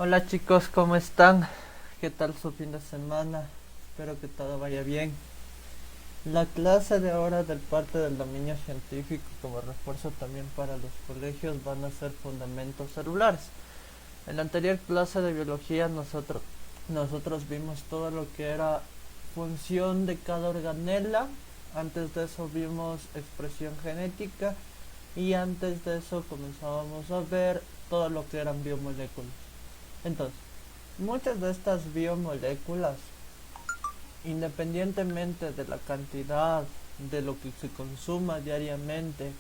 Hola chicos, ¿cómo están? ¿Qué tal su fin de semana? Espero que todo vaya bien. La clase de ahora del parte del dominio científico como refuerzo también para los colegios van a ser fundamentos celulares. En la anterior clase de biología nosotros vimos todo lo que era función de cada organela. Antes de eso vimos expresión genética y antes de eso comenzábamos a ver todo lo que eran biomoléculas. Entonces, muchas de estas biomoléculas, independientemente de la cantidad de lo que se consuma diariamente,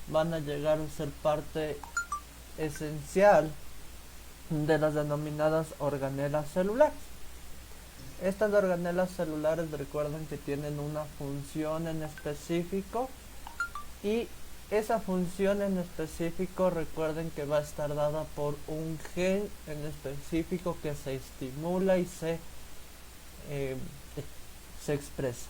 van a llegar a ser parte esencial de las denominadas organelas celulares. Estas organelas celulares recuerden que tienen una función en específico y esa función en específico recuerden que va a estar dada por un gen en específico que se estimula y eh, se expresa.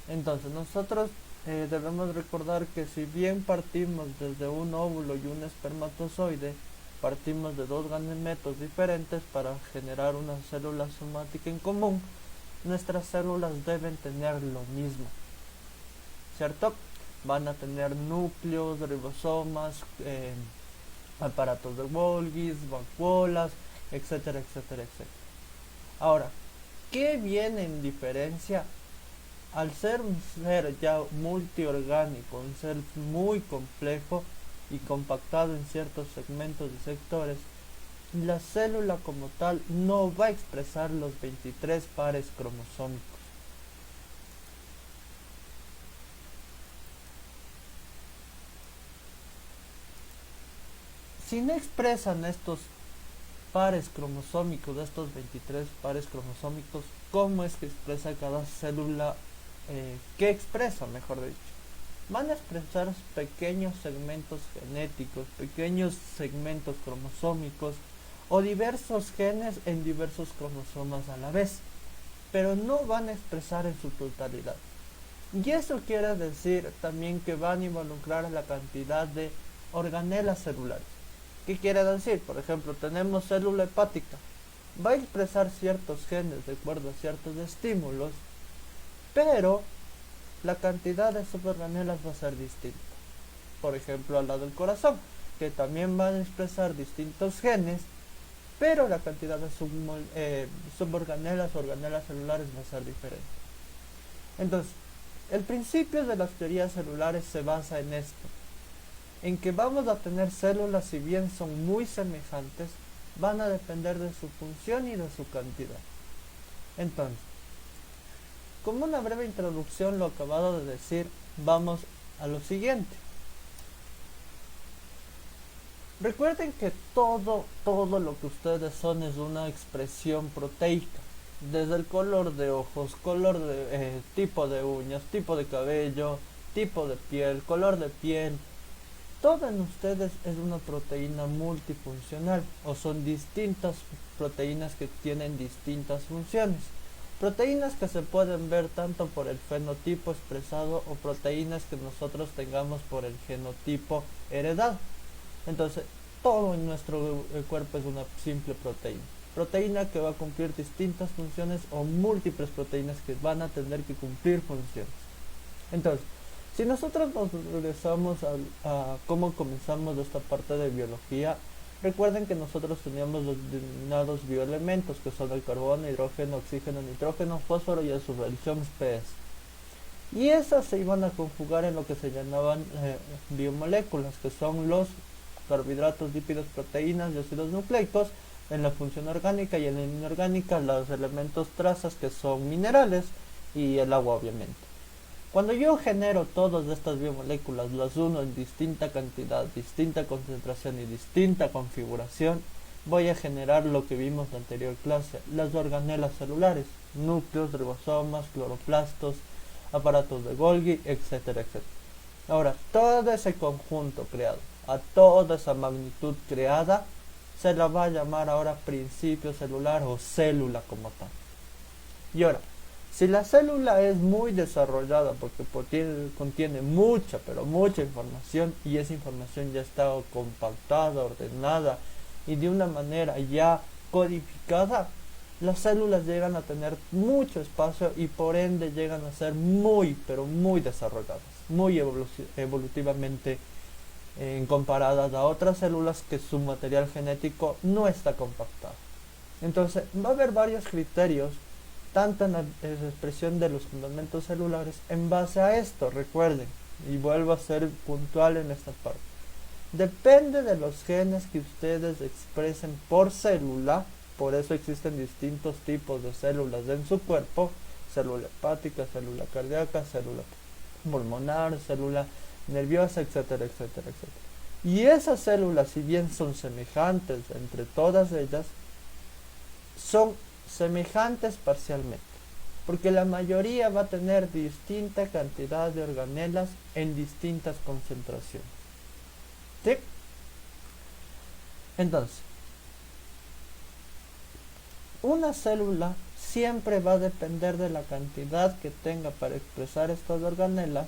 Entonces nosotros debemos recordar que si bien partimos desde un óvulo y un espermatozoide, partimos de dos gametos diferentes para generar una célula somática en común, nuestras células deben tener lo mismo, ¿cierto? Van a tener núcleos, ribosomas, aparatos de Golgi, vacuolas, etcétera, etcétera, etcétera. Ahora, ¿qué viene en diferencia? Al ser un ser ya multiorgánico, un ser muy complejo y compactado en ciertos segmentos y sectores, la célula como tal no va a expresar los 23 pares cromosómicos. Si no expresan estos pares cromosómicos, de estos 23 pares cromosómicos, ¿cómo es que expresa cada célula? ¿Qué expresa, mejor dicho? Van a expresar pequeños segmentos genéticos, pequeños segmentos cromosómicos o diversos genes en diversos cromosomas a la vez, pero no van a expresar en su totalidad. Y eso quiere decir también que van a involucrar la cantidad de organelas celulares. ¿Qué quiere decir? Por ejemplo, tenemos célula hepática. Va a expresar ciertos genes de acuerdo a ciertos estímulos, pero la cantidad de suborganelas va a ser distinta. Por ejemplo, a la del corazón, que también van a expresar distintos genes, pero la cantidad de suborganelas o organelas celulares va a ser diferente. Entonces, el principio de las teorías celulares se basa en esto, en que vamos a tener células, si bien son muy semejantes, van a depender de su función y de su cantidad. Entonces, como una breve introducción lo acabado de decir, vamos a lo siguiente. Recuerden que todo lo que ustedes son es una expresión proteica. Desde el color de ojos, color de tipo de uñas, tipo de cabello, tipo de piel, color de piel. Todo en ustedes es una proteína multifuncional o son distintas proteínas que tienen distintas funciones. Proteínas que se pueden ver tanto por el fenotipo expresado o proteínas que nosotros tengamos por el genotipo heredado. Entonces, todo en nuestro cuerpo es una simple proteína. Proteína que va a cumplir distintas funciones o múltiples proteínas que van a tener que cumplir funciones. Entonces, si nosotros nos regresamos a cómo comenzamos esta parte de biología, recuerden que nosotros teníamos los denominados bioelementos, que son el carbono, hidrógeno, oxígeno, nitrógeno, fósforo y su versión PS. Y esas se iban a conjugar en lo que se llamaban biomoléculas, que son los carbohidratos, lípidos, proteínas y ácidos nucleicos en la función orgánica, y en la inorgánica los elementos trazas, que son minerales, y el agua obviamente. Cuando yo genero todas estas biomoléculas, las uno en distinta cantidad, distinta concentración y distinta configuración, voy a generar lo que vimos en la anterior clase, las organelas celulares, núcleos, ribosomas, cloroplastos, aparatos de Golgi, etcétera, etcétera. Ahora, todo ese conjunto creado, a toda esa magnitud creada, se la va a llamar ahora principio celular o célula como tal. Y ahora, si la célula es muy desarrollada porque contiene mucha, pero mucha información, y esa información ya está compactada, ordenada y de una manera ya codificada, las células llegan a tener mucho espacio y por ende llegan a ser muy, pero muy desarrolladas, muy evolutivamente comparadas a otras células que su material genético no está compactado. Entonces va a haber varios criterios, tanto en la expresión de los fundamentos celulares, en base a esto, recuerden, y vuelvo a ser puntual en esta parte. Depende de los genes que ustedes expresen por célula, por eso existen distintos tipos de células en su cuerpo, célula hepática, célula cardíaca, célula pulmonar, célula nerviosa, etcétera, etcétera, etcétera. Y esas células, si bien son semejantes entre todas ellas, son semejantes parcialmente, porque la mayoría va a tener distinta cantidad de organelas en distintas concentraciones. ¿Sí? Entonces, una célula siempre va a depender de la cantidad que tenga para expresar estas organelas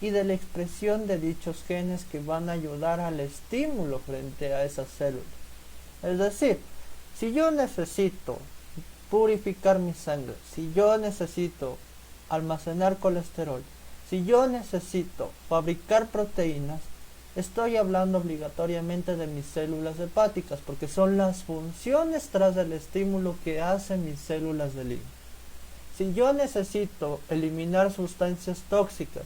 y de la expresión de dichos genes que van a ayudar al estímulo frente a esas células. Es decir, si yo necesito purificar mi sangre, si yo necesito almacenar colesterol, si yo necesito fabricar proteínas, estoy hablando obligatoriamente de mis células hepáticas, porque son las funciones tras el estímulo que hacen mis células del hígado. Si yo necesito eliminar sustancias tóxicas,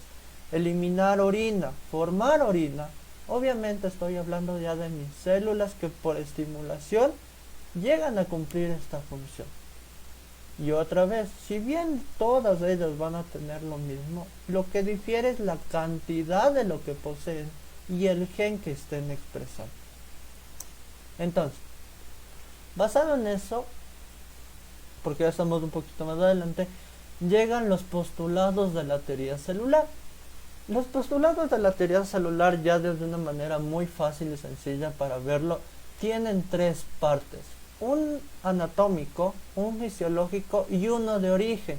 eliminar orina, formar orina, obviamente estoy hablando ya de mis células que por estimulación llegan a cumplir esta función. Y otra vez, si bien todas ellas van a tener lo mismo, lo que difiere es la cantidad de lo que poseen y el gen que estén expresando. Entonces, basado en eso, porque ya estamos un poquito más adelante, llegan los postulados de la teoría celular. Los postulados de la teoría celular, ya de una manera muy fácil y sencilla para verlo, tienen tres partes: un anatómico, un fisiológico y uno de origen.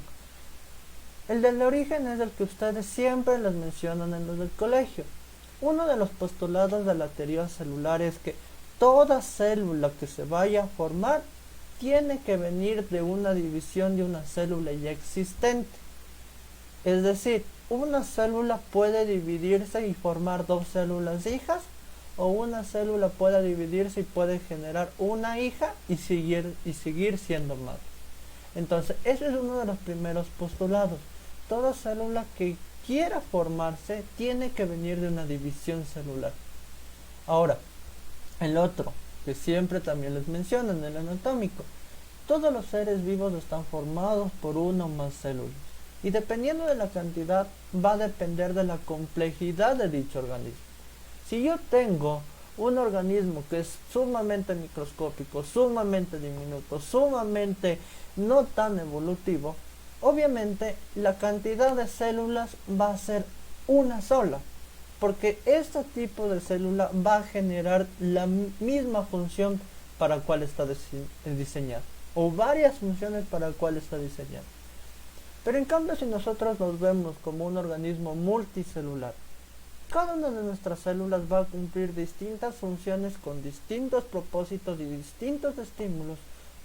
El del origen es el que ustedes siempre les mencionan en los del colegio. Uno de los postulados de la teoría celular es que toda célula que se vaya a formar tiene que venir de una división de una célula ya existente. Es decir, una célula puede dividirse y formar dos células hijas, o una célula puede dividirse y puede generar una hija y seguir siendo madre. Entonces, ese es uno de los primeros postulados. Toda célula que quiera formarse tiene que venir de una división celular. Ahora, el otro, que siempre también les mencionan, el anatómico. Todos los seres vivos están formados por una o más células. Y dependiendo de la cantidad, va a depender de la complejidad de dicho organismo. Si yo tengo un organismo que es sumamente microscópico, sumamente diminuto, sumamente no tan evolutivo, obviamente la cantidad de células va a ser una sola, porque este tipo de célula va a generar la misma función para la cual está diseñada, o varias funciones para la cual está diseñada. Pero en cambio, si nosotros nos vemos como un organismo multicelular, cada una de nuestras células va a cumplir distintas funciones con distintos propósitos y distintos estímulos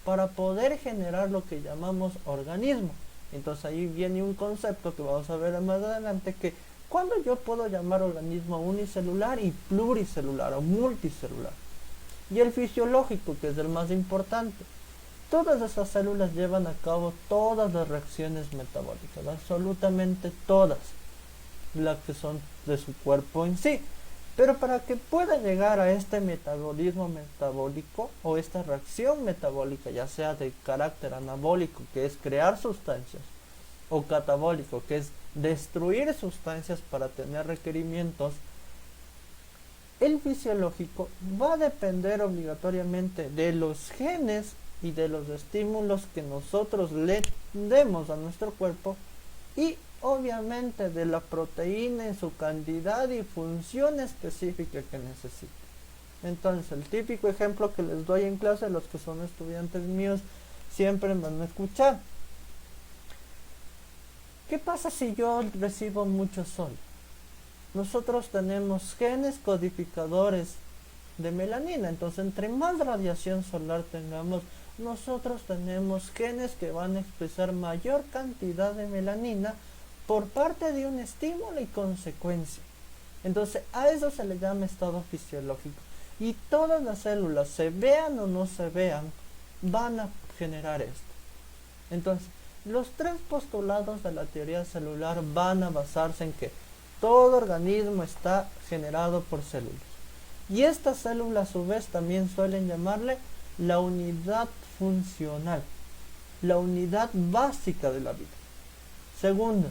para poder generar lo que llamamos organismo. Entonces ahí viene un concepto que vamos a ver más adelante, que cuando yo puedo llamar organismo unicelular y pluricelular o multicelular. Y el fisiológico, que es el más importante. Todas esas células llevan a cabo todas las reacciones metabólicas, absolutamente todas las que son de su cuerpo en sí. Pero para que pueda llegar a este metabolismo metabólico o esta reacción metabólica, ya sea de carácter anabólico, que es crear sustancias, o catabólico, que es destruir sustancias para tener requerimientos, el fisiológico va a depender obligatoriamente de los genes y de los estímulos que nosotros le demos a nuestro cuerpo, y obviamente de la proteína en su cantidad y función específica que necesita. Entonces, el típico ejemplo que les doy en clase, los que son estudiantes míos siempre me van a escuchar: ¿qué pasa si yo recibo mucho sol? Nosotros tenemos genes codificadores de melanina. Entonces, entre más radiación solar tengamos, nosotros tenemos genes que van a expresar mayor cantidad de melanina por parte de un estímulo y consecuencia. Entonces, a eso se le llama estado fisiológico. Y todas las células, se vean o no se vean, van a generar esto. Entonces, los tres postulados de la teoría celular van a basarse en que todo organismo está generado por células. Y estas células a su vez también suelen llamarle la unidad funcional, la unidad básica de la vida. Segundo,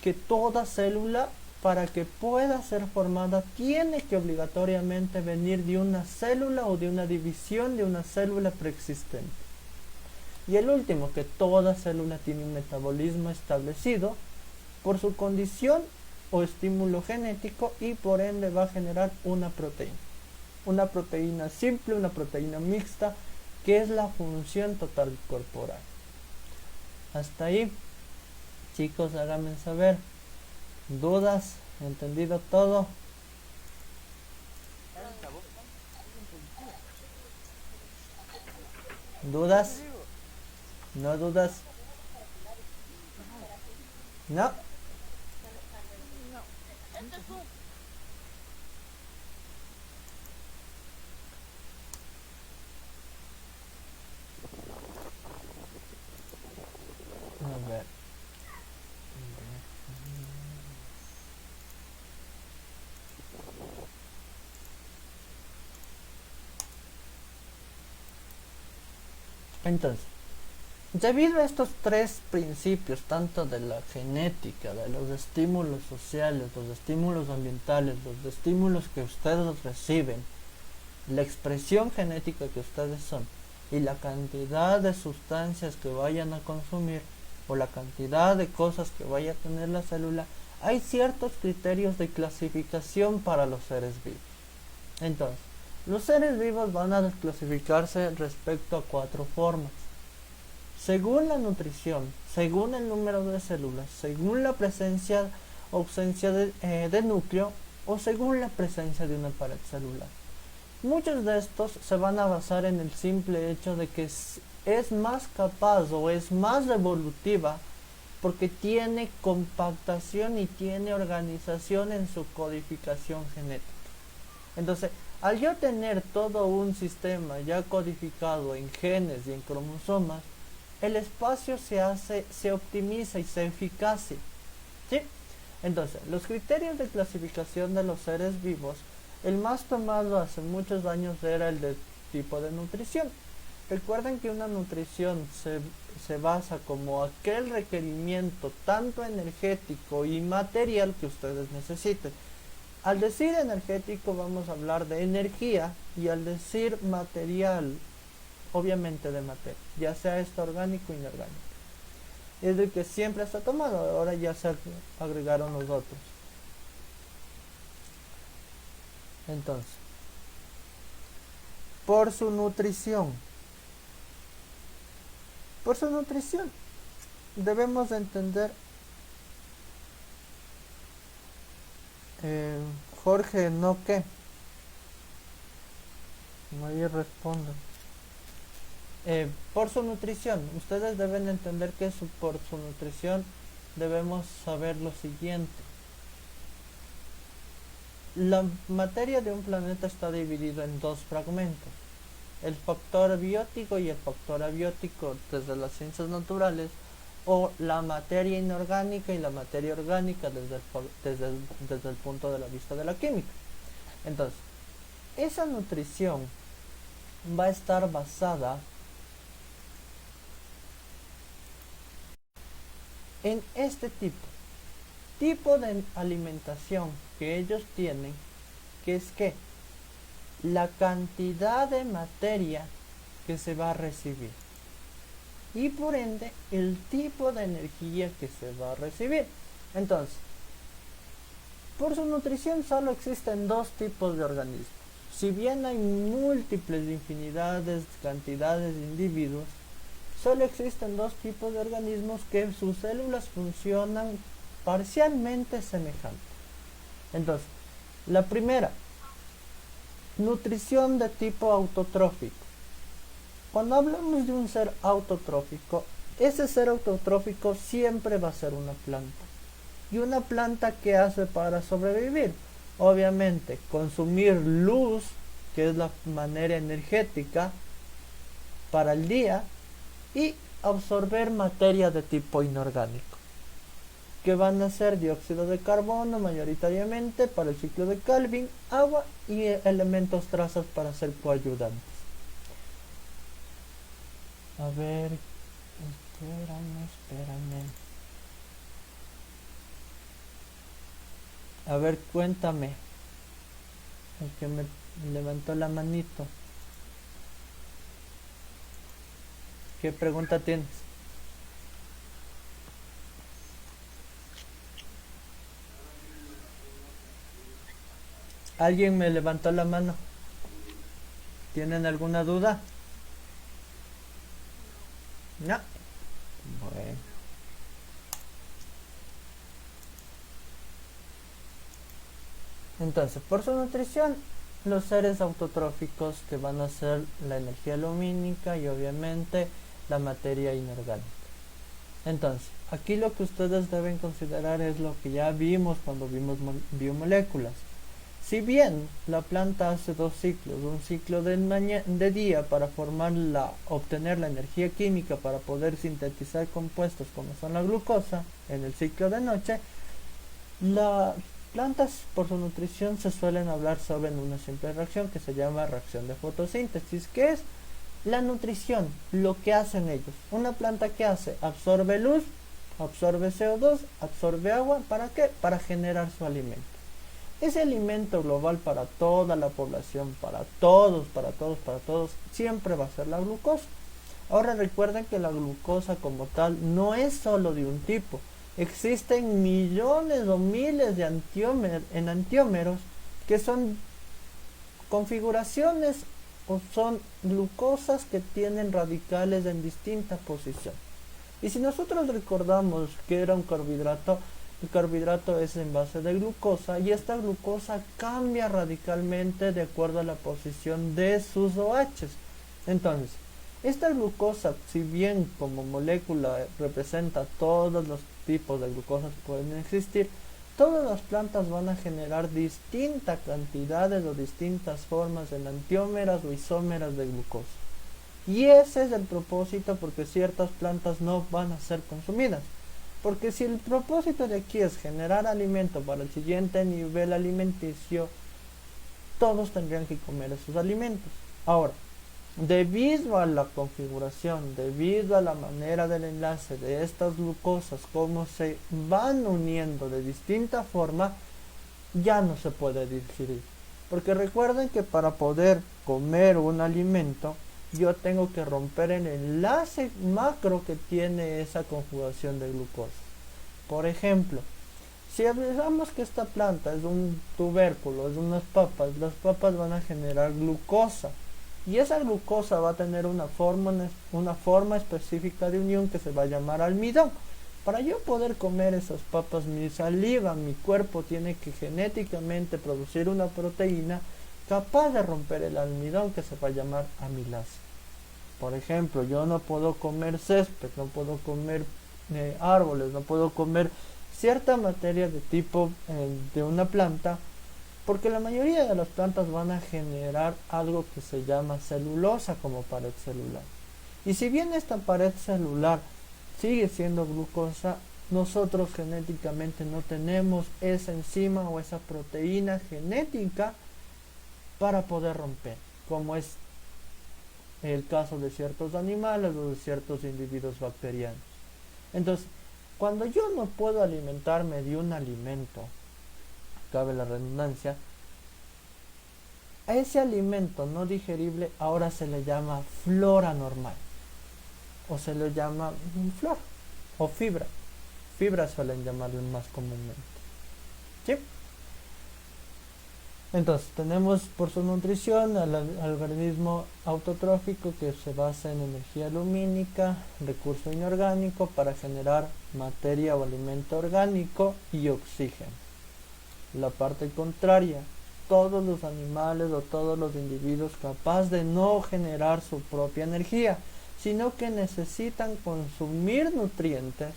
que toda célula, para que pueda ser formada, tiene que obligatoriamente venir de una célula o de una división de una célula preexistente. Y el último, que toda célula tiene un metabolismo establecido por su condición o estímulo genético y por ende va a generar una proteína. Una proteína simple, una proteína mixta, que es la función total corporal. Hasta ahí, chicos, háganme saber. ¿Dudas? ¿Entendido todo? ¿Dudas? ¿No dudas? ¿No? A ver. Entonces, debido a estos tres principios, tanto de la genética, de los estímulos sociales, los estímulos ambientales, los estímulos que ustedes reciben, la expresión genética que ustedes son y la cantidad de sustancias que vayan a consumir o la cantidad de cosas que vaya a tener la célula, hay ciertos criterios de clasificación para los seres vivos. Entonces, los seres vivos van a clasificarse respecto a 4 formas. Según la nutrición, según el número de células, según la presencia o ausencia de núcleo o según la presencia de una pared celular. Muchos de estos se van a basar en el simple hecho de que es más capaz o es más evolutiva porque tiene compactación y tiene organización en su codificación genética. Entonces, al yo tener todo un sistema ya codificado en genes y en cromosomas, el espacio se optimiza y se eficacia. ¿Sí? Entonces, los criterios de clasificación de los seres vivos, el más tomado hace muchos años era el de tipo de nutrición. Recuerden que una nutrición se basa como aquel requerimiento tanto energético y material que ustedes necesiten. Al decir energético vamos a hablar de energía y al decir material, obviamente de materia, ya sea esto orgánico o inorgánico. Es el que siempre está tomado, ahora ya se agregaron los otros. Entonces, por su nutrición debemos entender, Jorge, ¿no qué? Nadie responde. Por su nutrición, ustedes deben entender que por su nutrición debemos saber lo siguiente. La materia de un planeta está dividida en 2 fragmentos. El factor biótico y el factor abiótico desde las ciencias naturales, o la materia inorgánica y la materia orgánica desde el punto de vista de la química. Entonces, esa nutrición va a estar basada en este tipo de alimentación que ellos tienen, que es que la cantidad de materia que se va a recibir y por ende el tipo de energía que se va a recibir. Entonces, por su nutrición solo existen 2 tipos de organismos. Si bien hay múltiples infinidades, cantidades de individuos, solo existen 2 tipos de organismos que sus células funcionan parcialmente semejantes. Entonces, la primera, Nutrición de tipo autotrófico. Cuando hablamos de un ser autotrófico, ese ser autotrófico siempre va a ser una planta. ¿Y una planta qué hace para sobrevivir? Obviamente, consumir luz, que es la manera energética para el día, y absorber materia de tipo inorgánico, que van a ser dióxido de carbono mayoritariamente para el ciclo de Calvin, agua y elementos trazas para ser coayudantes. A ver, espérame. A ver, cuéntame. El que me levantó la manito. ¿Qué pregunta tienes? ¿Alguien me levantó la mano? ¿Tienen alguna duda? No. Bueno. Entonces, por su nutrición, los seres autotróficos que van a ser la energía lumínica y obviamente la materia inorgánica. Entonces, aquí lo que ustedes deben considerar es lo que ya vimos cuando vimos biomoléculas. Si bien la planta hace dos ciclos, un ciclo de día para obtener la energía química para poder sintetizar compuestos como son la glucosa, en el ciclo de noche, las plantas por su nutrición se suelen hablar sobre una simple reacción que se llama reacción de fotosíntesis, que es la nutrición, lo que hacen ellos. Una planta que hace, absorbe luz, absorbe CO2, absorbe agua, ¿para qué? Para generar su alimento. Ese alimento global para toda la población, para todos, siempre va a ser la glucosa. Ahora recuerden que la glucosa como tal no es solo de un tipo. Existen millones o miles de enantiómeros que son configuraciones o son glucosas que tienen radicales en distinta posición. Y si nosotros recordamos que era un carbohidrato, el carbohidrato es en base de glucosa y esta glucosa cambia radicalmente de acuerdo a la posición de sus OHs. Entonces, esta glucosa, si bien como molécula representa todos los tipos de glucosas que pueden existir, todas las plantas van a generar distintas cantidades o distintas formas de enantiómeras o isómeras de glucosa. Y ese es el propósito porque ciertas plantas no van a ser consumidas. Porque si el propósito de aquí es generar alimento para el siguiente nivel alimenticio, todos tendrían que comer esos alimentos. Ahora, debido a la configuración, debido a la manera del enlace de estas glucosas, cómo se van uniendo de distinta forma, ya no se puede digerir. Porque recuerden que para poder comer un alimento, yo tengo que romper el enlace macro que tiene esa conjugación de glucosa. Por ejemplo, si pensamos que esta planta es un tubérculo, es unas papas, las papas van a generar glucosa. Y esa glucosa va a tener una forma específica de unión que se va a llamar almidón. Para yo poder comer esas papas, mi saliva, mi cuerpo tiene que genéticamente producir una proteína capaz de romper el almidón que se va a llamar amilasa. Por ejemplo, yo no puedo comer césped, no puedo comer árboles, no puedo comer cierta materia de tipo de una planta, porque la mayoría de las plantas van a generar algo que se llama celulosa como pared celular. Y si bien esta pared celular sigue siendo glucosa, nosotros genéticamente no tenemos esa enzima o esa proteína genética para poder romper, como es el caso de ciertos animales o de ciertos individuos bacterianos. Entonces, cuando yo no puedo alimentarme de un alimento, cabe la redundancia, a ese alimento no digerible ahora se le llama flora normal, o se le llama flora, o fibra. Fibra suelen llamarlo más comúnmente. ¿Sí? Entonces, tenemos por su nutrición al organismo autotrófico que se basa en energía lumínica, recurso inorgánico para generar materia o alimento orgánico y oxígeno. La parte contraria todos los animales o todos los individuos capaces de no generar su propia energía, sino que necesitan consumir nutrientes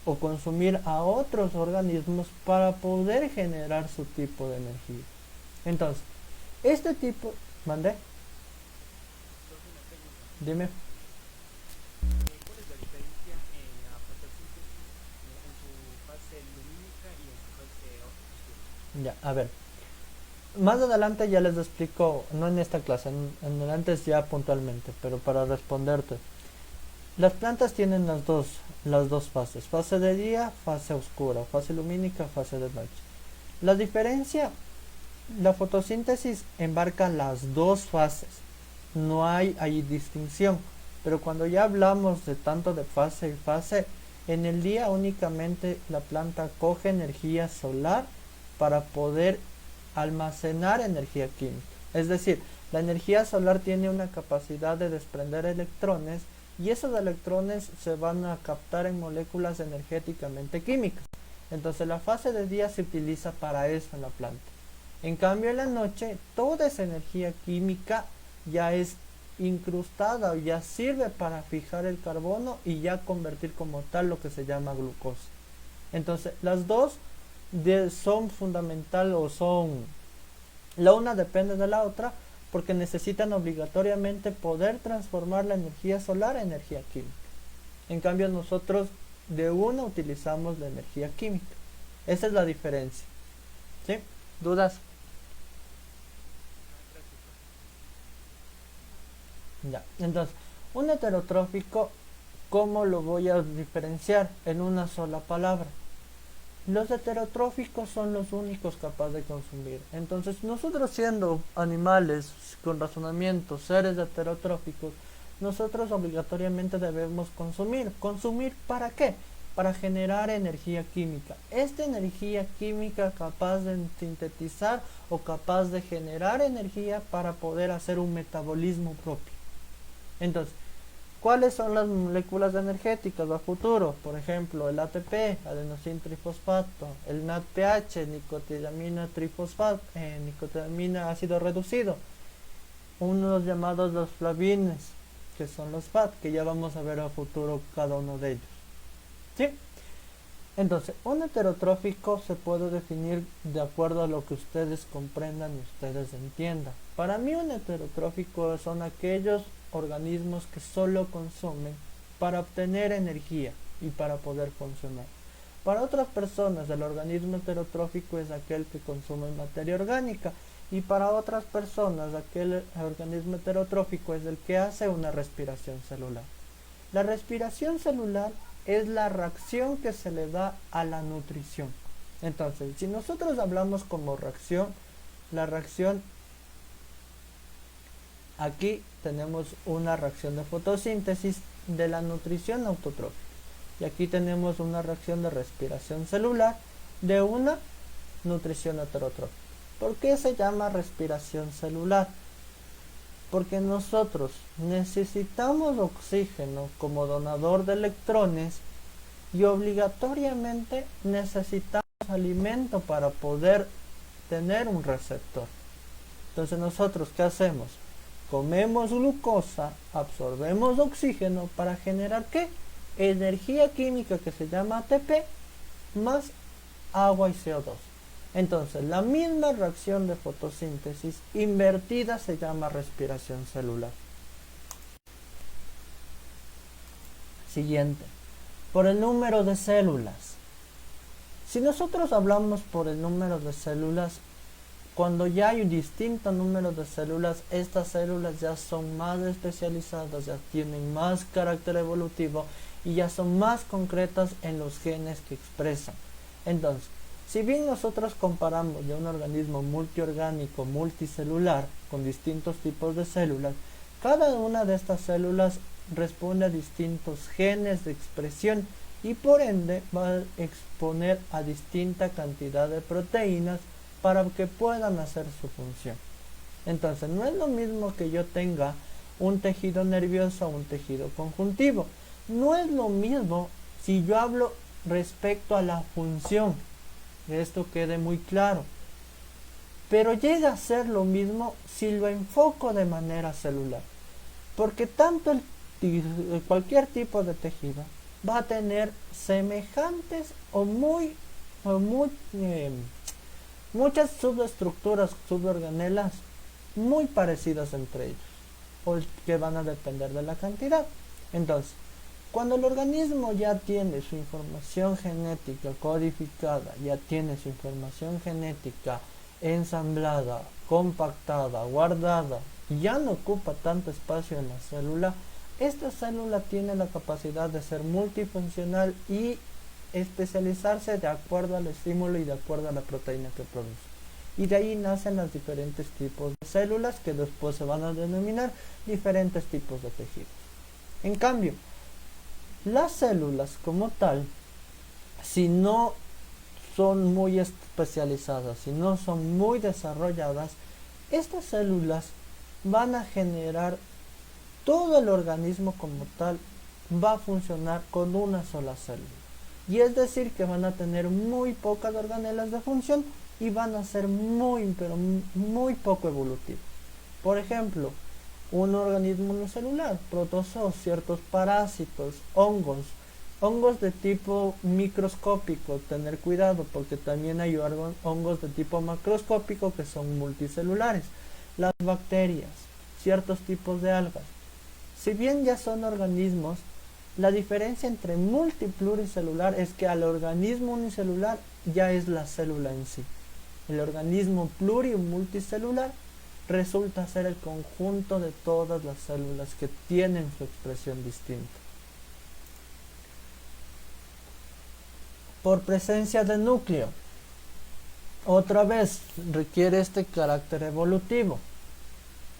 o consumir a otros organismos para poder generar su tipo de energía. Entonces, este tipo... ¿Mandé? Dime. ¿Cuál es la diferencia en la fotosíntesis en su fase lumínica y en su fase oscura? Ya, a ver. Más adelante ya les explico, no en esta clase, en antes ya puntualmente, pero para responderte. Las plantas tienen las dos fases, fase de día, fase oscura, fase lumínica, fase de noche. La diferencia, la fotosíntesis embarca las dos fases, no hay distinción, pero cuando ya hablamos de tanto de fase y fase, en el día únicamente la planta coge energía solar para poder almacenar energía química. Es decir, la energía solar tiene una capacidad de desprender electrones y esos electrones se van a captar en moléculas energéticamente químicas. Entonces la fase de día se utiliza para eso en la planta. En cambio en la noche toda esa energía química ya es incrustada o ya sirve para fijar el carbono y ya convertir como tal lo que se llama glucosa. Entonces las dos son fundamental o son, la una depende de la otra porque necesitan obligatoriamente poder transformar la energía solar en energía química. En cambio nosotros de una utilizamos la energía química. Esa es la diferencia. ¿Sí? ¿Dudas? Ya. Entonces, un heterotrófico, ¿cómo lo voy a diferenciar? En una sola palabra. Los heterotróficos son los únicos capaces de consumir. Entonces, nosotros siendo animales con razonamiento, seres heterotróficos, nosotros obligatoriamente debemos consumir. ¿Consumir para qué? Para generar energía química. Esta energía química capaz de sintetizar o capaz de generar energía para poder hacer un metabolismo propio. Entonces, ¿cuáles son las moléculas energéticas a futuro? Por ejemplo, el ATP, adenosín trifosfato, el NADPH, nicotinamina trifosfato, nicotinamina ácido reducido, unos llamados los flavines, que son los FAT, que ya vamos a ver a futuro cada uno de ellos. ¿Sí? Entonces, un heterotrófico se puede definir de acuerdo a lo que ustedes comprendan y ustedes entiendan. Para mí un heterotrófico son aquellos organismos que solo consumen para obtener energía y para poder funcionar. Para otras personas el organismo heterotrófico es aquel que consume materia orgánica y para otras personas aquel organismo heterotrófico es el que hace una respiración celular. La respiración celular es la reacción que se le da a la nutrición. Entonces, si nosotros hablamos como reacción, la reacción, aquí tenemos una reacción de fotosíntesis de la nutrición autotrófica. Y aquí tenemos una reacción de respiración celular de una nutrición heterotrófica. ¿Por qué se llama respiración celular? Porque nosotros necesitamos oxígeno como donador de electrones y obligatoriamente necesitamos alimento para poder tener un receptor. Entonces nosotros, ¿qué hacemos? Comemos glucosa, absorbemos oxígeno para generar ¿qué? Energía química que se llama ATP más agua y CO2. Entonces, la misma reacción de fotosíntesis invertida se llama respiración celular. Siguiente. Por el número de células. Si nosotros hablamos por el número de células, cuando ya hay un distinto número de células, estas células ya son más especializadas, ya tienen más carácter evolutivo y ya son más concretas en los genes que expresan. Entonces, si bien nosotros comparamos de un organismo multiorgánico, multicelular, con distintos tipos de células, cada una de estas células responde a distintos genes de expresión y por ende va a exponer a distinta cantidad de proteínas para que puedan hacer su función. Entonces, no es lo mismo que yo tenga un tejido nervioso o un tejido conjuntivo. No es lo mismo si yo hablo respecto a la función. Que esto quede muy claro. pero llega a ser lo mismo si lo enfoco de manera celular, porque tanto cualquier tipo de tejido va a tener semejantes o muy muchas subestructuras, suborganelas muy parecidas entre ellos, o que van a depender de la cantidad. Entonces, cuando el organismo ya tiene su información genética codificada, ya tiene su información genética ensamblada, compactada, guardada, y ya no ocupa tanto espacio en la célula, esta célula tiene la capacidad de ser multifuncional y especializarse de acuerdo al estímulo y de acuerdo a la proteína que produce. Y de ahí nacen los diferentes tipos de células que después se van a denominar diferentes tipos de tejidos. En cambio, las células como tal, si no son muy especializadas, si no son muy desarrolladas, estas células van a generar todo el organismo como tal, va a funcionar con una sola célula. Y es decir que van a tener muy pocas organelas de función y van a ser pero muy poco evolutivos. Por ejemplo, un organismo unicelular, protozoos, ciertos parásitos, hongos de tipo microscópico, tener cuidado porque también hay hongos de tipo macroscópico que son multicelulares, las bacterias, ciertos tipos de algas. Si bien ya son organismos, la diferencia entre multipluricelular es que al organismo unicelular ya es la célula en sí. El organismo multicelular resulta ser el conjunto de todas las células que tienen su expresión distinta. Por presencia de núcleo, otra vez requiere este carácter evolutivo.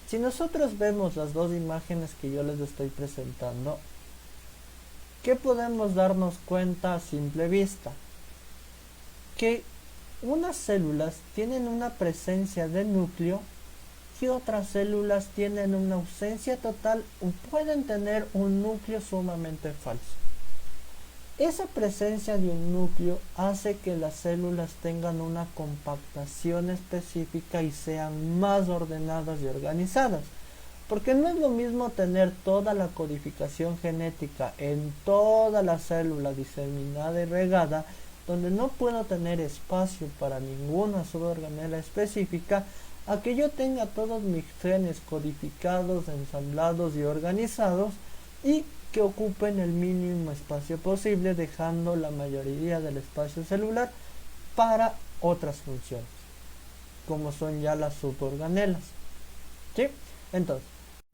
Si nosotros vemos las dos imágenes que yo les estoy presentando, ¿qué podemos darnos cuenta a simple vista? Que unas células tienen una presencia de núcleo y otras células tienen una ausencia total o pueden tener un núcleo sumamente falso. Esa presencia de un núcleo hace que las células tengan una compactación específica y sean más ordenadas y organizadas. Porque no es lo mismo tener toda la codificación genética en toda la célula diseminada y regada, donde no puedo tener espacio para ninguna suborganela específica, a que yo tenga todos mis genes codificados, ensamblados y organizados y que ocupen el mínimo espacio posible, dejando la mayoría del espacio celular para otras funciones, como son ya las suborganelas. ¿Sí? Entonces,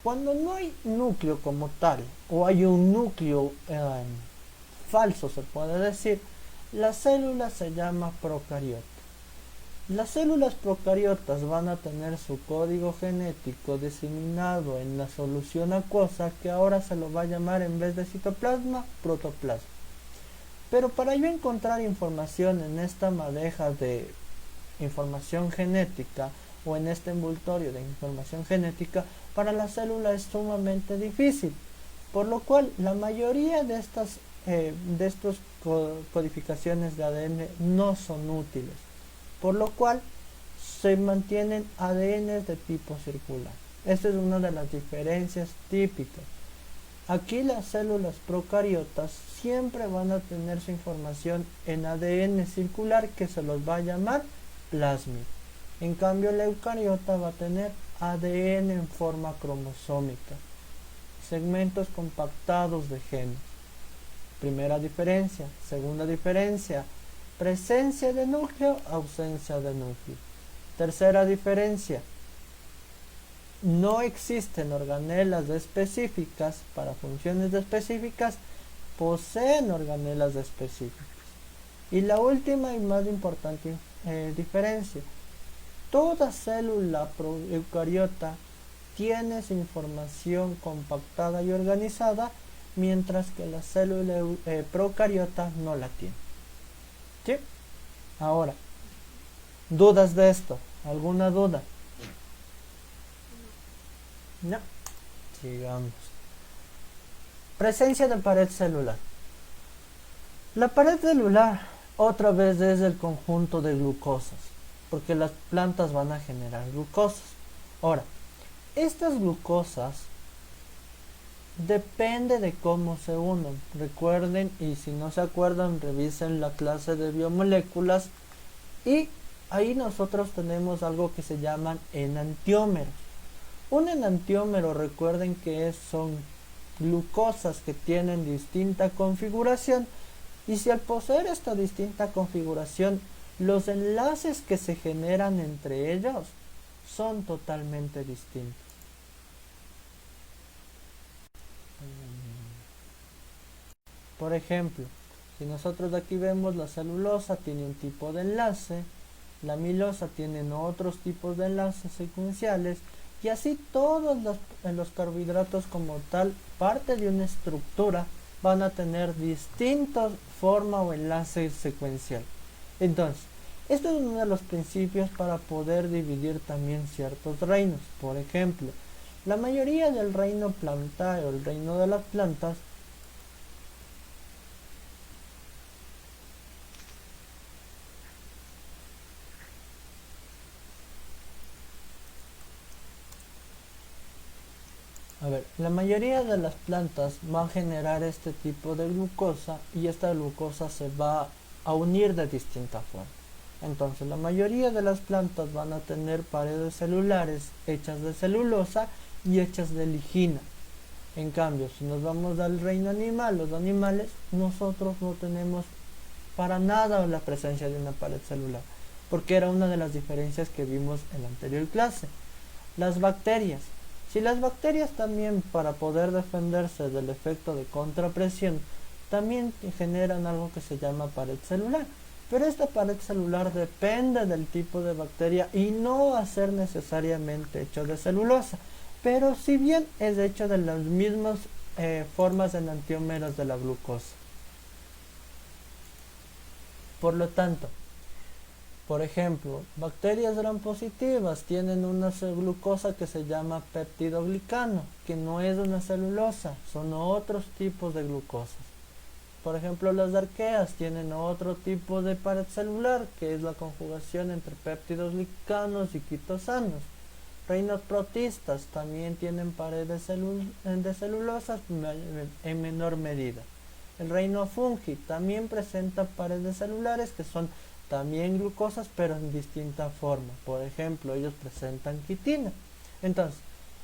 cuando no hay núcleo como tal, o hay un núcleo falso, se puede decir, la célula se llama procariota. Las células procariotas van a tener su código genético diseminado en la solución acuosa, que ahora se lo va a llamar, en vez de citoplasma, protoplasma. Pero para yo encontrar información en esta madeja de información genética o en este envoltorio de información genética, para la célula es sumamente difícil, por lo cual la mayoría de estas codificaciones de ADN no son útiles, por lo cual se mantienen ADNs de tipo circular. Esta es una de las diferencias típicas. Aquí las células procariotas siempre van a tener su información en ADN circular, que se los va a llamar plásmido. En cambio, la eucariota va a tener ADN en forma cromosómica, segmentos compactados de genes. Primera diferencia. Segunda diferencia: presencia de núcleo, ausencia de núcleo. Tercera diferencia: no existen organelas específicas para funciones específicas, poseen organelas específicas. Y la última y más importante diferencia: toda célula eucariota tiene su información compactada y organizada, mientras que la célula procariota no la tiene. ¿Sí? Ahora, ¿dudas de esto? ¿Alguna duda? No. Sigamos. Presencia de pared celular. La pared celular otra vez es el conjunto de glucosas, porque las plantas van a generar glucosas. Ahora, estas glucosas depende de cómo se unan. Recuerden, y si no se acuerdan, revisen la clase de biomoléculas y ahí nosotros tenemos algo que se llaman enantiómeros. Un enantiómero, recuerden que son glucosas que tienen distinta configuración, y si al poseer esta distinta configuración, los enlaces que se generan entre ellos son totalmente distintos. Por ejemplo, si nosotros aquí vemos, la celulosa tiene un tipo de enlace, la amilosa tienen otros tipos de enlaces secuenciales, y así todos los carbohidratos como tal, parte de una estructura, van a tener distintas forma o enlace secuencial. Entonces, esto es uno de los principios para poder dividir también ciertos reinos. Por ejemplo, la mayoría del reino plantae o el reino de las plantas la mayoría de las plantas van a generar este tipo de glucosa, y esta glucosa se va a unir de distinta forma. Entonces, la mayoría de las plantas van a tener paredes celulares hechas de celulosa y hechas de ligina. En cambio, si nos vamos al reino animal, los animales, nosotros no tenemos para nada la presencia de una pared celular, porque era una de las diferencias que vimos en la anterior clase. Las bacterias. Si las bacterias también, para poder defenderse del efecto de contrapresión, también generan algo que se llama pared celular, pero esta pared celular depende del tipo de bacteria y no va a ser necesariamente hecho de celulosa, pero si bien es hecho de las mismas formas enantiómeros de la glucosa. Por lo tanto, por ejemplo, bacterias gram positivas tienen una glucosa que se llama peptidoglicano, que no es una celulosa, son otros tipos de glucosas. Por ejemplo, las arqueas tienen otro tipo de pared celular, que es la conjugación entre péptidos glicanos y quitosanos. Reinos protistas también tienen paredes de celulosas en menor medida. El reino fungi también presenta paredes celulares que son también glucosas, pero en distinta forma. Por ejemplo, ellos presentan quitina. Entonces,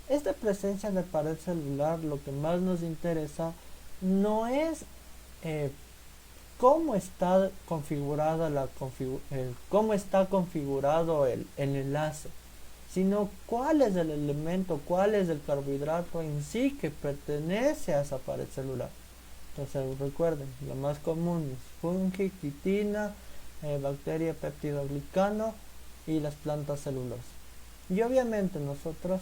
esta presencia de pared celular, lo que más nos interesa no es cómo está configurada cómo está configurado el enlace, sino cuál es el elemento, cuál es el carbohidrato en sí que pertenece a esa pared celular. Entonces recuerden, lo más común es fungi, quitina, bacteria, peptidoglicano y las plantas celulosas. Y obviamente nosotros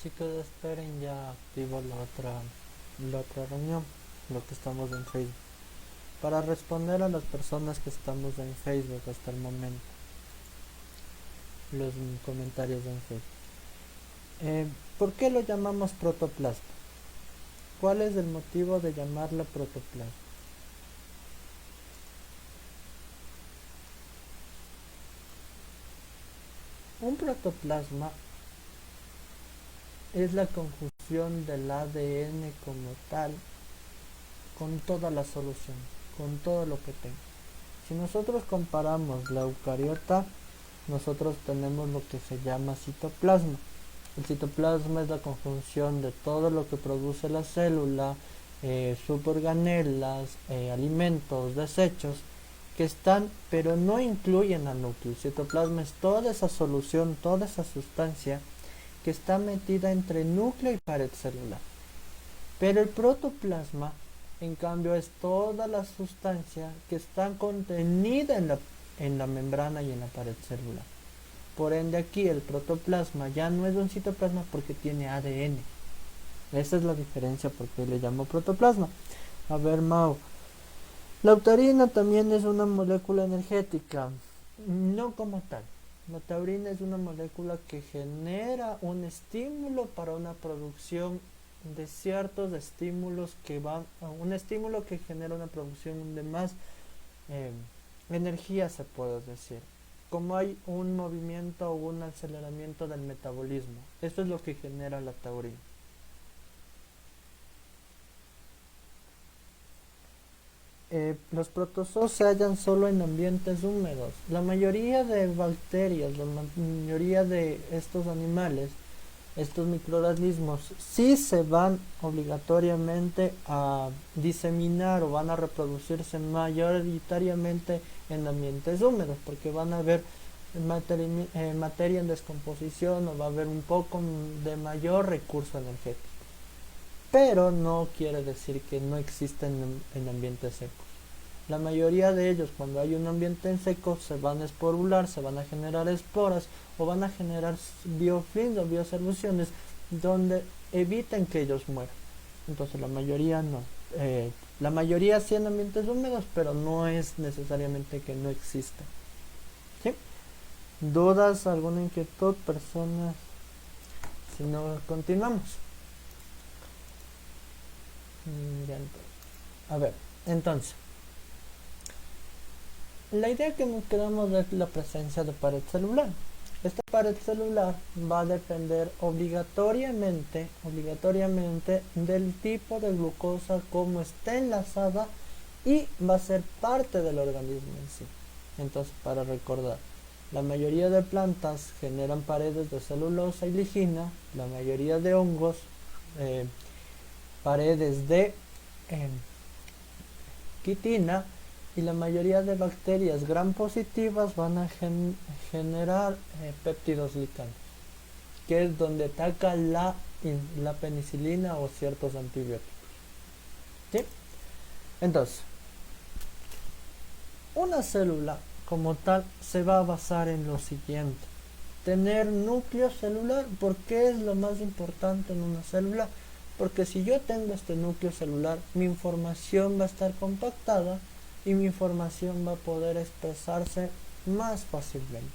chicos, esperen, ya activo la otra reunión, lo que estamos en Facebook, para responder a las personas que estamos en Facebook hasta el momento. los comentarios en Facebook. ¿Por qué lo llamamos protoplasma? ¿Cuál es el motivo de llamarla protoplasma? Un protoplasma es la conjunción del ADN como tal con toda la solución, con todo lo que tenga. Si nosotros comparamos la eucariota, nosotros tenemos lo que se llama citoplasma. El citoplasma es la conjunción de todo lo que produce la célula, suborganelas, alimentos, desechos, que están, pero no incluyen al núcleo. El citoplasma es toda esa solución, toda esa sustancia que está metida entre núcleo y pared celular. Pero el protoplasma, en cambio, es toda la sustancia que está contenida en la membrana y en la pared celular. Por ende, aquí el protoplasma ya no es un citoplasma porque tiene ADN. Esa es la diferencia porque le llamo protoplasma. A ver, Mau. La taurina también es una molécula energética. No como tal. La taurina es una molécula que genera un estímulo para una producción de ciertos estímulos que van a un estímulo que genera una producción de más eh, energía, se puede decir, como hay un movimiento o un aceleramiento del metabolismo. Eso es lo que genera la taurina. Los protozoos se hallan solo en ambientes húmedos. La mayoría de bacterias, la mayoría de estos animales, estos microorganismos, sí se van obligatoriamente a diseminar o van a reproducirse mayoritariamente en ambientes húmedos, porque van a haber materia en descomposición o va a haber un poco de mayor recurso energético. Pero no quiere decir que no existen en ambientes secos. La mayoría de ellos, cuando hay un ambiente en seco, se van a esporular, se van a generar esporas o van a generar biofilms o biosoluciones donde eviten que ellos mueran. Entonces la mayoría no. La mayoría sí en ambientes húmedos, pero no es necesariamente que no exista. ¿Sí? ¿Dudas, alguna inquietud, personas? Si no, continuamos. A ver, entonces, la idea que nos quedamos es la presencia de pared celular. Esta pared celular va a depender obligatoriamente del tipo de glucosa, cómo está enlazada y va a ser parte del organismo en sí. Entonces, para recordar, la mayoría de plantas generan paredes de celulosa y ligina, la mayoría de hongos paredes de quitina, y la mayoría de bacterias gram positivas van a generar péptidos glicanos, que es donde ataca la penicilina o ciertos antibióticos. ¿Sí? Entonces, una célula como tal se va a basar en lo siguiente: tener núcleo celular. ¿Por qué es lo más importante en una célula? Porque si yo tengo este núcleo celular, mi información va a estar compactada y mi información va a poder expresarse más fácilmente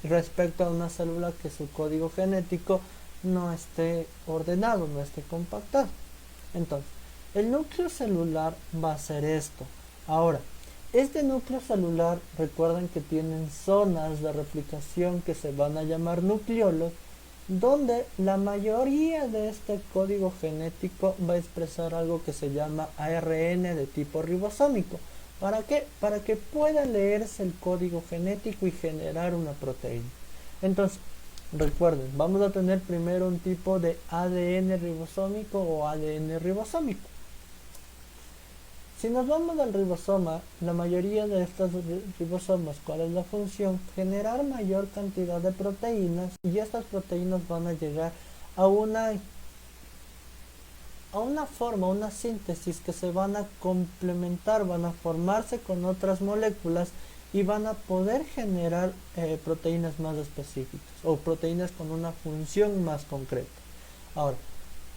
respecto a una célula que su código genético no esté ordenado, no esté compactado. Entonces, el núcleo celular va a ser esto. Ahora, este núcleo celular, recuerden que tienen zonas de replicación que se van a llamar nucleolos, donde la mayoría de este código genético va a expresar algo que se llama ARN de tipo ribosómico. ¿Para qué? Para que pueda leerse el código genético y generar una proteína. Entonces, recuerden, vamos a tener primero un tipo de ADN ribosómico o ADN ribosómico. Si nos vamos al ribosoma, la mayoría de estos ribosomas, ¿cuál es la función? Generar mayor cantidad de proteínas, y estas proteínas van a llegar a una forma, una síntesis, que se van a complementar, van a formarse con otras moléculas y van a poder generar proteínas más específicas o proteínas con una función más concreta. Ahora,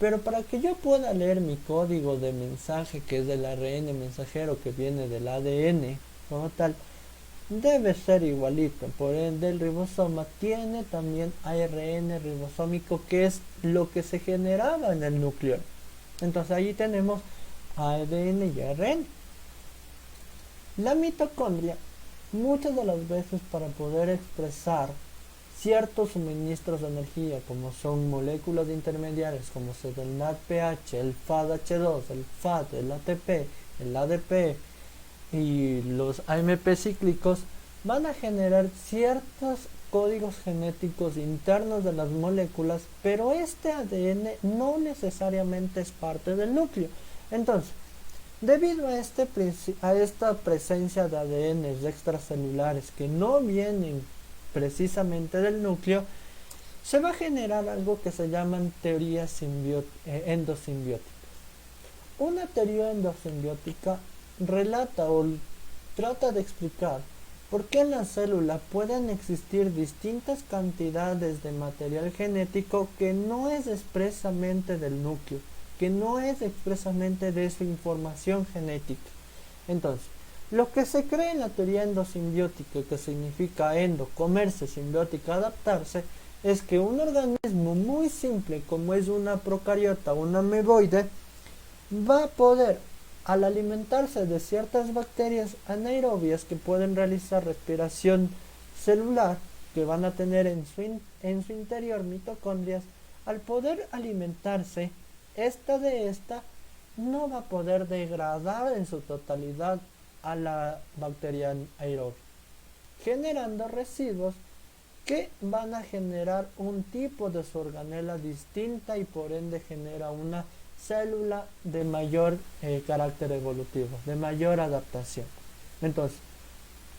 pero para que yo pueda leer mi código de mensaje, que es del ARN mensajero que viene del ADN como tal, debe ser igualito. Por ende, el ribosoma tiene también ARN ribosómico, que es lo que se generaba en el núcleo. Entonces allí tenemos ADN y ARN. La mitocondria, muchas de las veces para poder expresar ciertos suministros de energía, como son moléculas intermediarias, como es el NADPH, el FADH2, el FAD, el ATP, el ADP y los AMP cíclicos, van a generar ciertos códigos genéticos internos de las moléculas, pero este ADN no necesariamente es parte del núcleo. Entonces, debido a esta presencia de ADNs extracelulares que no vienen precisamente del núcleo, se va a generar algo que se llaman teorías endosimbióticas. Una teoría endosimbiótica relata o trata de explicar por qué en la célula pueden existir distintas cantidades de material genético que no es expresamente del núcleo, que no es expresamente de su información genética. Entonces, lo que se cree en la teoría endosimbiótica, que significa endo, comerse, simbiótica, adaptarse, es que un organismo muy simple como es una procariota, una ameboide, va a poder, al alimentarse de ciertas bacterias anaerobias que pueden realizar respiración celular, que van a tener en su interior mitocondrias, al poder alimentarse esta de esta, no va a poder degradar en su totalidad a la bacteria aeróbica, generando residuos que van a generar un tipo de su organela distinta y por ende genera una célula de mayor carácter evolutivo, de mayor adaptación. Entonces,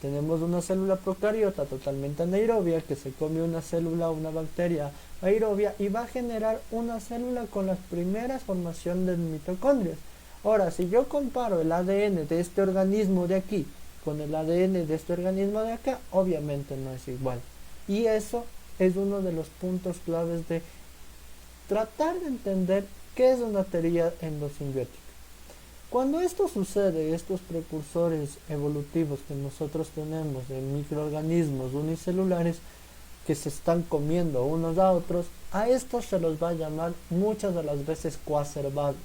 tenemos una célula procariota totalmente anaerobia que se come una célula, una bacteria aerobia y va a generar una célula con las primeras formaciones de mitocondrias. Ahora, si yo comparo el ADN de este organismo de aquí con el ADN de este organismo de acá, obviamente no es igual. Y eso es uno de los puntos claves de tratar de entender qué es una teoría endosimbiótica. Cuando esto sucede, estos precursores evolutivos que nosotros tenemos de microorganismos unicelulares que se están comiendo unos a otros, a estos se los va a llamar muchas de las veces coacervados.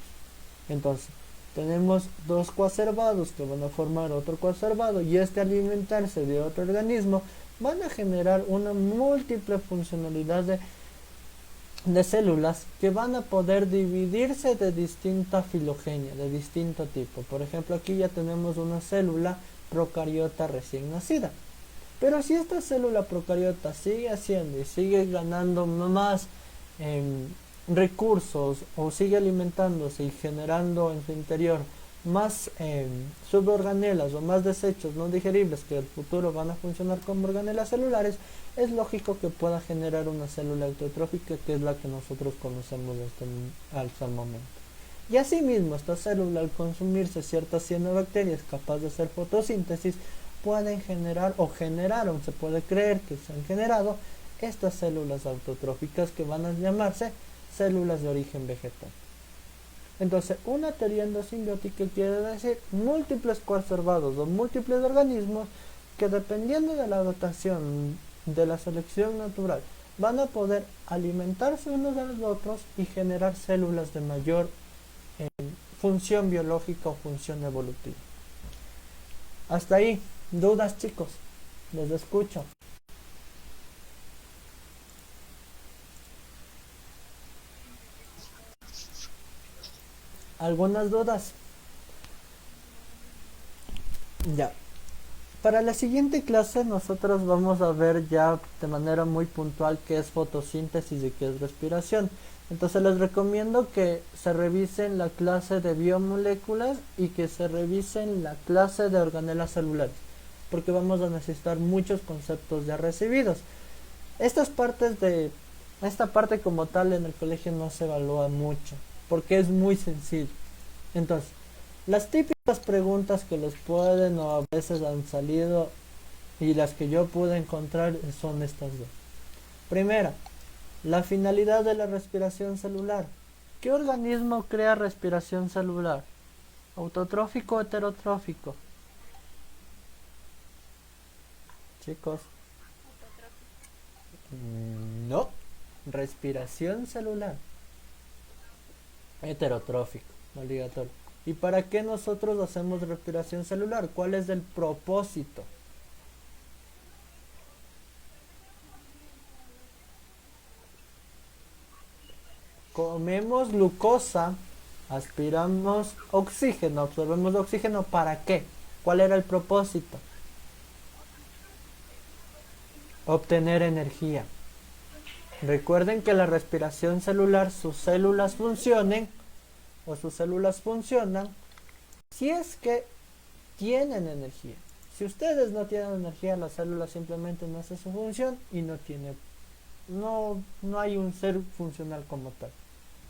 Entonces, tenemos dos coacervados que van a formar otro coacervado y este alimentarse de otro organismo van a generar una múltiple funcionalidad de células que van a poder dividirse de distinta filogenia, de distinto tipo. Por ejemplo, aquí ya tenemos una célula procariota recién nacida. Pero si esta célula procariota sigue haciendo y sigue ganando más recursos o sigue alimentándose y generando en su interior más suborganelas o más desechos no digeribles que en el futuro van a funcionar como organelas celulares, es lógico que pueda generar una célula autotrófica que es la que nosotros conocemos hasta el momento. Y asimismo, esta célula al consumirse ciertas cianobacterias capaces de hacer fotosíntesis pueden generar o generaron, se puede creer que se han generado estas células autotróficas que van a llamarse células de origen vegetal. Entonces, una teoría endosimbiótica quiere decir múltiples coacervados o múltiples organismos que dependiendo de la dotación de la selección natural van a poder alimentarse unos de los otros y generar células de mayor función biológica o función evolutiva. Hasta ahí, dudas chicos, les escucho. ¿Algunas dudas? Ya. Para la siguiente clase nosotros vamos a ver ya de manera muy puntual qué es fotosíntesis y qué es respiración. Entonces les recomiendo que se revisen la clase de biomoléculas y que se revisen la clase de organelas celulares, porque vamos a necesitar muchos conceptos ya recibidos. Esta parte como tal en el colegio no se evalúa mucho, porque es muy sencillo. Entonces, las típicas preguntas que les pueden o a veces han salido y las que yo pude encontrar son estas dos. Primera, la finalidad de la respiración celular. ¿Qué organismo crea respiración celular? ¿Autotrófico o heterotrófico? chicos. Autotrófico. No. Respiración celular. Heterotrófico, obligatorio. ¿Y para qué nosotros hacemos respiración celular? ¿Cuál es el propósito? Comemos glucosa, aspiramos oxígeno, absorbemos oxígeno, ¿para qué? ¿Cuál era el propósito? Obtener energía. Recuerden que la respiración celular, sus células funcionan si es que tienen energía. Si ustedes no tienen energía, la célula simplemente no hace su función y no hay un ser funcional como tal.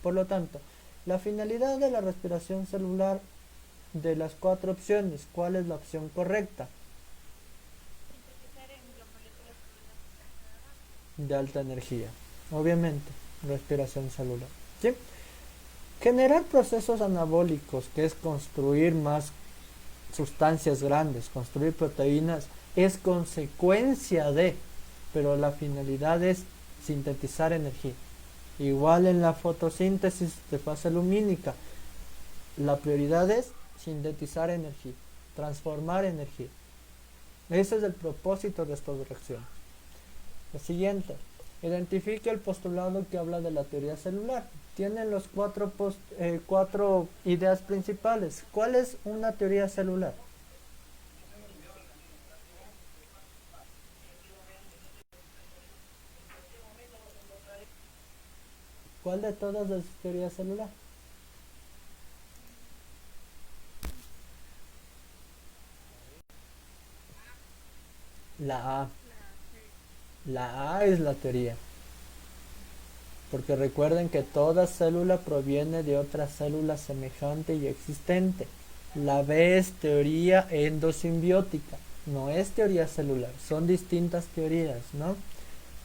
Por lo tanto, la finalidad de la respiración celular, de las 4 opciones, ¿cuál es la opción correcta? Sintetizar en biomoléculas celulares. De alta energía, obviamente, respiración celular. ¿Sí? Generar procesos anabólicos, que es construir más sustancias grandes, construir proteínas, es consecuencia de, pero la finalidad es sintetizar energía. Igual en la fotosíntesis de fase lumínica, la prioridad es sintetizar energía, transformar energía. Ese es el propósito de estas reacciones. Lo siguiente, identifique el postulado que habla de la teoría celular. Tienen los 4 ideas principales. ¿Cuál es una teoría celular? ¿Cuál de todas es teoría celular? La A. La A es la teoría. Porque recuerden que toda célula proviene de otra célula semejante y existente. La B es teoría endosimbiótica, no es teoría celular, son distintas teorías, ¿no?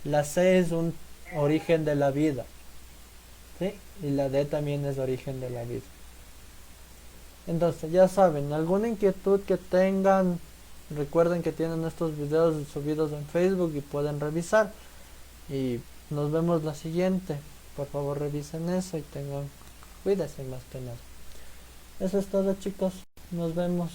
La C es un origen de la vida, ¿sí? Y la D también es origen de la vida. Entonces, ya saben, alguna inquietud que tengan, recuerden que tienen estos videos subidos en Facebook y pueden revisar. Y nos vemos la siguiente. Por favor, revisen eso y cuídense más que nada. Eso es todo, chicos. Nos vemos.